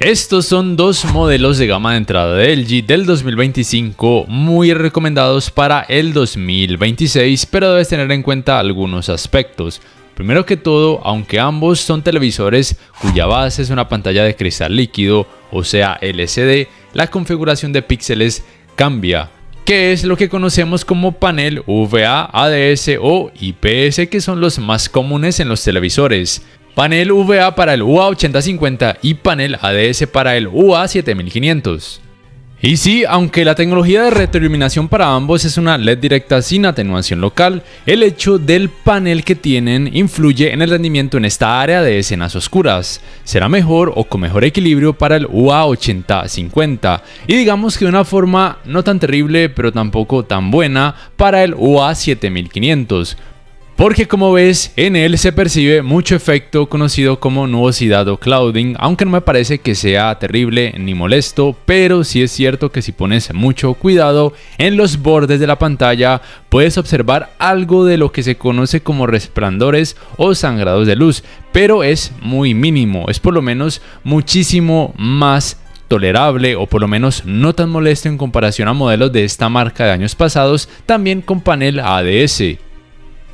Estos son dos modelos de gama de entrada de LG del 2025 muy recomendados para el 2026, pero debes tener en cuenta algunos aspectos. Primero que todo, aunque ambos son televisores cuya base es una pantalla de cristal líquido, o sea LCD, la configuración de píxeles cambia, que es lo que conocemos como panel VA, ADS o IPS, que son los más comunes en los televisores. Panel VA para el UA8050 y panel ADS para el UA7500. Y sí, aunque la tecnología de retroiluminación para ambos es una LED directa sin atenuación local, el hecho del panel que tienen influye en el rendimiento en esta área de escenas oscuras. Será mejor o con mejor equilibrio para el UA8050 y digamos que de una forma no tan terrible pero tampoco tan buena para el UA7500. Porque como ves, en él se percibe mucho efecto conocido como nubosidad o clouding, aunque no me parece que sea terrible ni molesto, pero sí es cierto que si pones mucho cuidado en los bordes de la pantalla, puedes observar algo de lo que se conoce como resplandores o sangrados de luz, pero es muy mínimo, es por lo menos muchísimo más tolerable o por lo menos no tan molesto en comparación a modelos de esta marca de años pasados, también con panel ADS.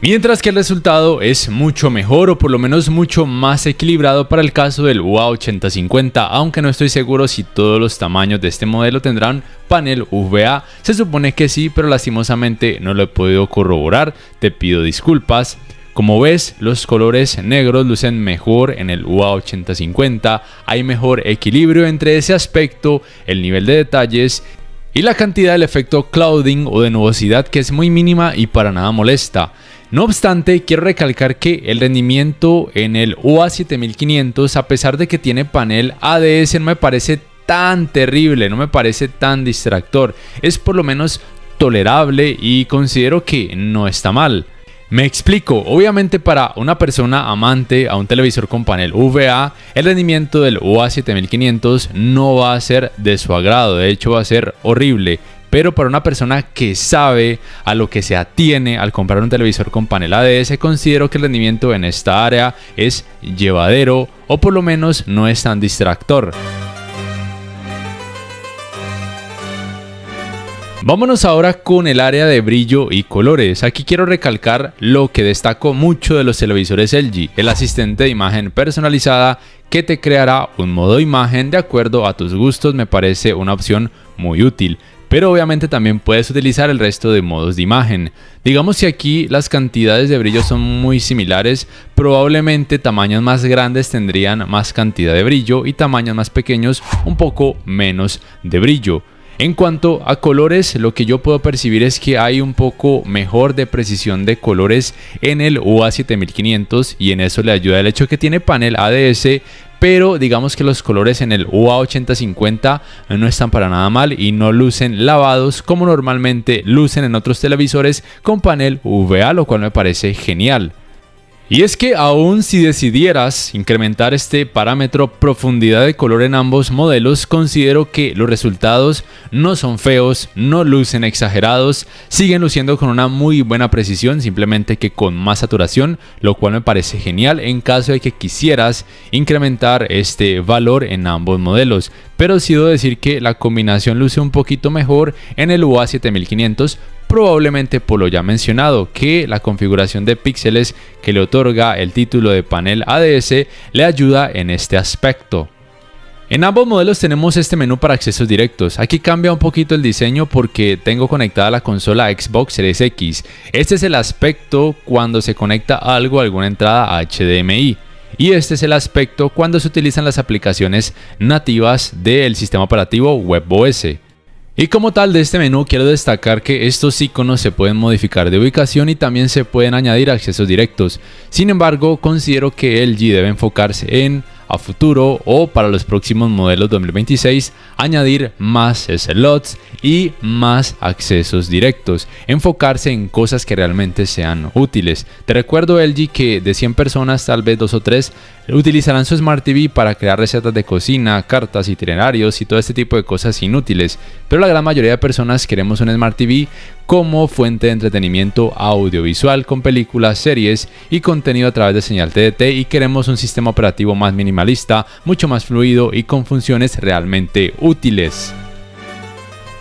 Mientras que el resultado es mucho mejor o por lo menos mucho más equilibrado para el caso del UA8050, aunque no estoy seguro si todos los tamaños de este modelo tendrán panel VA, se supone que sí, pero lastimosamente no lo he podido corroborar, te pido disculpas. Como ves, los colores negros lucen mejor en el UA8050, hay mejor equilibrio entre ese aspecto, el nivel de detalles y la cantidad del efecto clouding o de nubosidad, que es muy mínima y para nada molesta. No obstante, quiero recalcar que el rendimiento en el UA7500, a pesar de que tiene panel ADS, no me parece tan terrible, no me parece tan distractor. Es por lo menos tolerable y considero que no está mal. Me explico, obviamente para una persona amante a un televisor con panel VA, el rendimiento del UA7500 no va a ser de su agrado, de hecho va a ser horrible. Pero para una persona que sabe a lo que se atiene al comprar un televisor con panel ADS, considero que el rendimiento en esta área es llevadero o por lo menos no es tan distractor. Vámonos ahora con el área de brillo y colores. Aquí quiero recalcar lo que destaco mucho de los televisores LG, el asistente de imagen personalizada que te creará un modo imagen de acuerdo a tus gustos. Me parece una opción muy útil. Pero obviamente también puedes utilizar el resto de modos de imagen. Digamos que aquí las cantidades de brillo son muy similares, probablemente tamaños más grandes tendrían más cantidad de brillo y tamaños más pequeños un poco menos de brillo. En cuanto a colores, lo que yo puedo percibir es que hay un poco mejor de precisión de colores en el UA7500 y en eso le ayuda el hecho que tiene panel ADS, pero digamos que los colores en el UA8050 no están para nada mal y no lucen lavados como normalmente lucen en otros televisores con panel VA, lo cual me parece genial. Y es que aún si decidieras incrementar este parámetro profundidad de color en ambos modelos, considero que los resultados no son feos, no lucen exagerados, siguen luciendo con una muy buena precisión, simplemente que con más saturación, lo cual me parece genial en caso de que quisieras incrementar este valor en ambos modelos. Pero sí debo decir que la combinación luce un poquito mejor en el UA7500, probablemente por lo ya mencionado, que la configuración de píxeles que le otorga el título de panel ADS le ayuda en este aspecto. En ambos modelos tenemos este menú para accesos directos. Aquí cambia un poquito el diseño porque tengo conectada la consola Xbox Series X. Este es el aspecto cuando se conecta algo a alguna entrada HDMI. Y este es el aspecto cuando se utilizan las aplicaciones nativas del sistema operativo WebOS. Y como tal de este menú quiero destacar que estos iconos se pueden modificar de ubicación y también se pueden añadir accesos directos. Sin embargo, considero que LG debe enfocarse en, a futuro o para los próximos modelos 2026, añadir más slots y más accesos directos, enfocarse en cosas que realmente sean útiles. Te recuerdo LG que de 100 personas tal vez 2 o 3 utilizarán su Smart TV para crear recetas de cocina, cartas, itinerarios y todo este tipo de cosas inútiles, pero la gran mayoría de personas queremos un Smart TV como fuente de entretenimiento audiovisual con películas, series y contenido a través de señal TDT, y queremos un sistema operativo más minimalista, mucho más fluido y con funciones realmente útiles.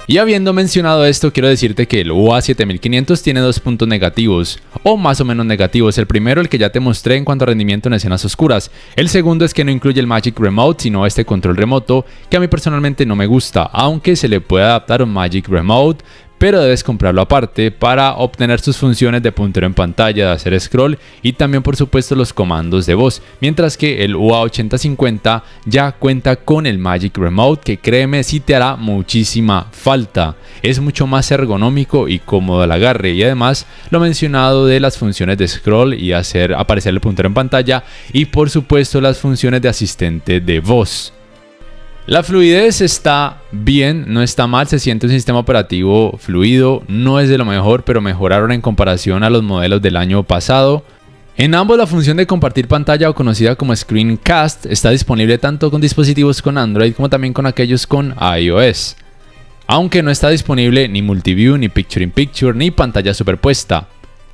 Y habiendo mencionado esto, quiero decirte que el UA7500 tiene dos puntos negativos, o más o menos negativos. El primero, el que ya te mostré en cuanto a rendimiento en escenas oscuras. El segundo es que no incluye el Magic Remote, sino este control remoto, que a mí personalmente no me gusta, aunque se le puede adaptar un Magic Remote, pero debes comprarlo aparte para obtener sus funciones de puntero en pantalla, de hacer scroll y también por supuesto los comandos de voz, mientras que el UA8050 ya cuenta con el Magic Remote, que créeme sí te hará muchísima falta. Es mucho más ergonómico y cómodo al agarre, y además lo mencionado de las funciones de scroll y hacer aparecer el puntero en pantalla, y por supuesto las funciones de asistente de voz. La fluidez está bien, no está mal, se siente un sistema operativo fluido, no es de lo mejor, pero mejoraron en comparación a los modelos del año pasado. En ambos la función de compartir pantalla, o conocida como Screencast, está disponible tanto con dispositivos con Android como también con aquellos con iOS. Aunque no está disponible ni Multiview, ni Picture in Picture, ni pantalla superpuesta.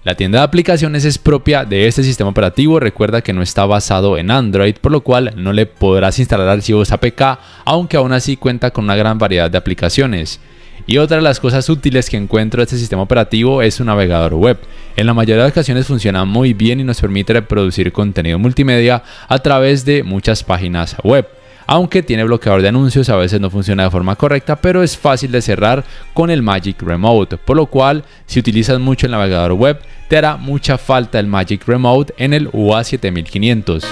La tienda de aplicaciones es propia de este sistema operativo, recuerda que no está basado en Android, por lo cual no le podrás instalar archivos APK, aunque aún así cuenta con una gran variedad de aplicaciones. Y otra de las cosas útiles que encuentro de este sistema operativo es su navegador web. En la mayoría de ocasiones funciona muy bien y nos permite reproducir contenido multimedia a través de muchas páginas web. Aunque tiene bloqueador de anuncios, a veces no funciona de forma correcta, pero es fácil de cerrar con el Magic Remote, por lo cual si utilizas mucho el navegador web, te hará mucha falta el Magic Remote en el UA7500.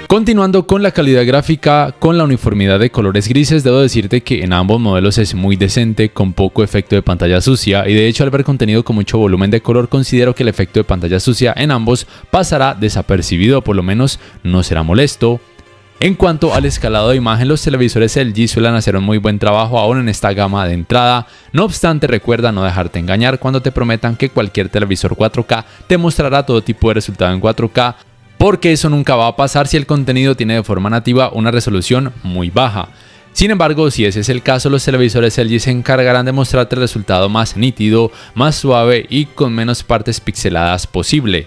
Continuando con la calidad gráfica, con la uniformidad de colores grises, debo decirte que en ambos modelos es muy decente, con poco efecto de pantalla sucia, y de hecho al ver contenido con mucho volumen de color considero que el efecto de pantalla sucia en ambos pasará desapercibido, o por lo menos no será molesto. En cuanto al escalado de imagen, los televisores LG suelen hacer un muy buen trabajo aún en esta gama de entrada. No obstante, recuerda no dejarte engañar cuando te prometan que cualquier televisor 4K te mostrará todo tipo de resultado en 4K, porque eso nunca va a pasar si el contenido tiene de forma nativa una resolución muy baja. Sin embargo, si ese es el caso, los televisores LG se encargarán de mostrarte el resultado más nítido, más suave y con menos partes pixeladas posible.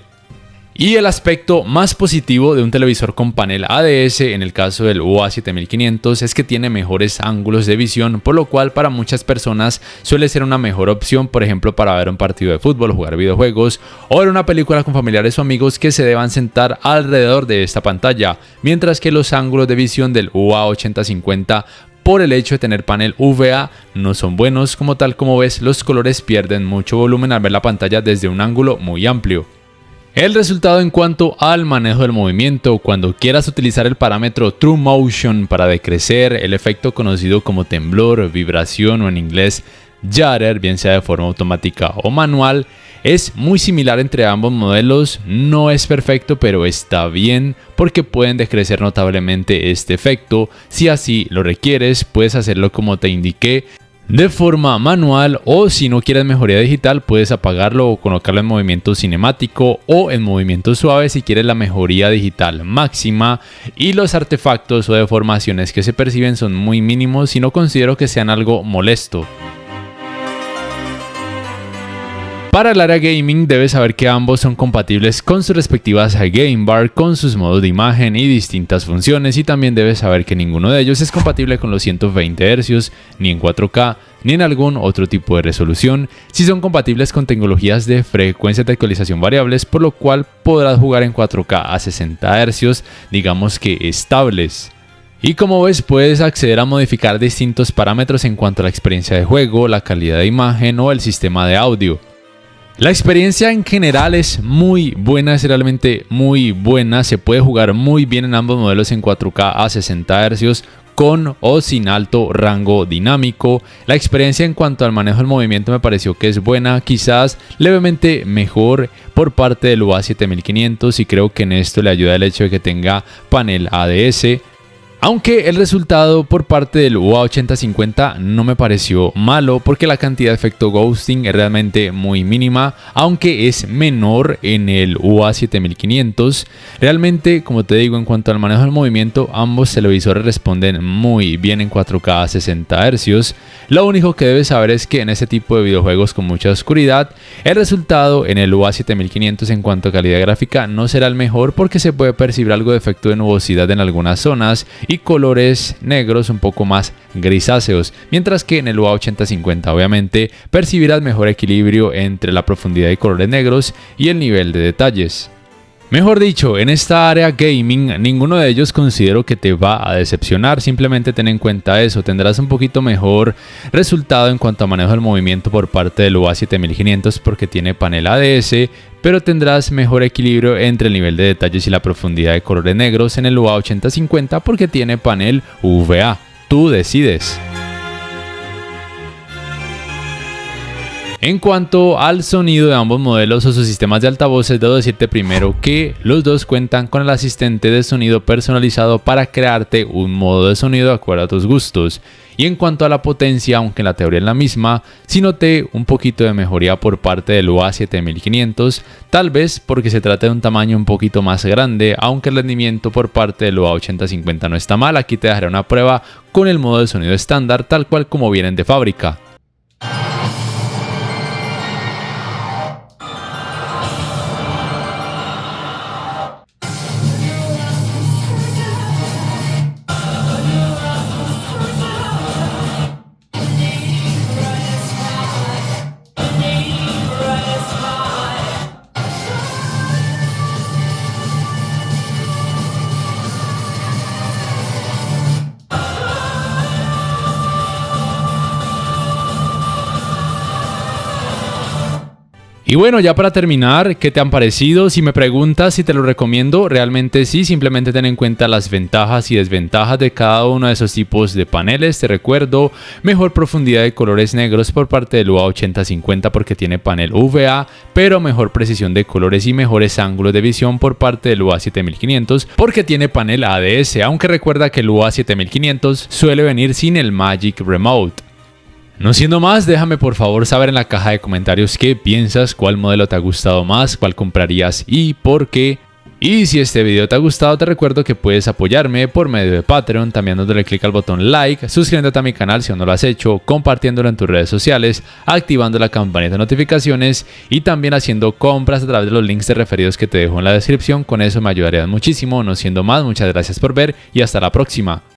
Y el aspecto más positivo de un televisor con panel ADS en el caso del UA7500 es que tiene mejores ángulos de visión, por lo cual para muchas personas suele ser una mejor opción, por ejemplo para ver un partido de fútbol, jugar videojuegos o ver una película con familiares o amigos que se deban sentar alrededor de esta pantalla, mientras que los ángulos de visión del UA8050, por el hecho de tener panel VA, no son buenos. Como ves, los colores pierden mucho volumen al ver la pantalla desde un ángulo muy amplio. El resultado en cuanto al manejo del movimiento: cuando quieras utilizar el parámetro True Motion para decrecer el efecto conocido como temblor, vibración o en inglés judder, bien sea de forma automática o manual, es muy similar entre ambos modelos. No es perfecto, pero está bien porque pueden decrecer notablemente este efecto. Si así lo requieres, puedes hacerlo como te indiqué, de forma manual, o si no quieres mejoría digital puedes apagarlo o colocarlo en movimiento cinemático o en movimiento suave si quieres la mejoría digital máxima, y los artefactos o deformaciones que se perciben son muy mínimos y no considero que sean algo molesto. Para el área gaming debes saber que ambos son compatibles con sus respectivas Game Bar, con sus modos de imagen y distintas funciones, y también debes saber que ninguno de ellos es compatible con los 120 Hz, ni en 4K, ni en algún otro tipo de resolución. Sí son compatibles con tecnologías de frecuencias de actualización variables, por lo cual podrás jugar en 4K a 60 Hz, digamos que estables. Y como ves, puedes acceder a modificar distintos parámetros en cuanto a la experiencia de juego, la calidad de imagen o el sistema de audio. La experiencia en general es muy buena, es realmente muy buena. Se puede jugar muy bien en ambos modelos en 4K a 60 Hz con o sin alto rango dinámico. La experiencia en cuanto al manejo del movimiento me pareció que es buena, quizás levemente mejor por parte del UA7500, y creo que en esto le ayuda el hecho de que tenga panel ADS. Aunque el resultado por parte del UA8050 no me pareció malo porque la cantidad de efecto ghosting es realmente muy mínima, aunque es menor en el UA7500. Realmente, como te digo, en cuanto al manejo del movimiento, ambos televisores responden muy bien en 4K a 60 Hz. Lo único que debes saber es que en este tipo de videojuegos con mucha oscuridad, el resultado en el UA7500 en cuanto a calidad gráfica no será el mejor porque se puede percibir algo de efecto de nubosidad en algunas zonas y colores negros un poco más grisáceos, mientras que en el UA8050 obviamente percibirás mejor equilibrio entre la profundidad de colores negros y el nivel de detalles. Mejor dicho, en esta área gaming, ninguno de ellos considero que te va a decepcionar, simplemente ten en cuenta eso, tendrás un poquito mejor resultado en cuanto a manejo del movimiento por parte del UA7500 porque tiene panel ADS, pero tendrás mejor equilibrio entre el nivel de detalles y la profundidad de colores negros en el UA8050 porque tiene panel UVA. Tú decides. En cuanto al sonido de ambos modelos o sus sistemas de altavoces, debo decirte primero que los dos cuentan con el asistente de sonido personalizado para crearte un modo de sonido de acuerdo a tus gustos. Y en cuanto a la potencia, aunque la teoría es la misma, sí noté un poquito de mejoría por parte del UA7500, tal vez porque se trata de un tamaño un poquito más grande, aunque el rendimiento por parte del UA8050 no está mal. Aquí te dejaré una prueba con el modo de sonido estándar tal cual como vienen de fábrica. Y bueno, ya para terminar, ¿qué te han parecido? Si me preguntas si te lo recomiendo, realmente sí, simplemente ten en cuenta las ventajas y desventajas de cada uno de esos tipos de paneles. Te recuerdo, mejor profundidad de colores negros por parte del UA8050 porque tiene panel UVA, pero mejor precisión de colores y mejores ángulos de visión por parte del UA7500 porque tiene panel ADS, aunque recuerda que el UA7500 suele venir sin el Magic Remote. No siendo más, déjame por favor saber en la caja de comentarios qué piensas, cuál modelo te ha gustado más, cuál comprarías y por qué. Y si este video te ha gustado, te recuerdo que puedes apoyarme por medio de Patreon, también dándole clic al botón like, suscribiéndote a mi canal si aún no lo has hecho, compartiéndolo en tus redes sociales, activando la campanita de notificaciones y también haciendo compras a través de los links de referidos que te dejo en la descripción. Con eso me ayudarías muchísimo. No siendo más, muchas gracias por ver y hasta la próxima.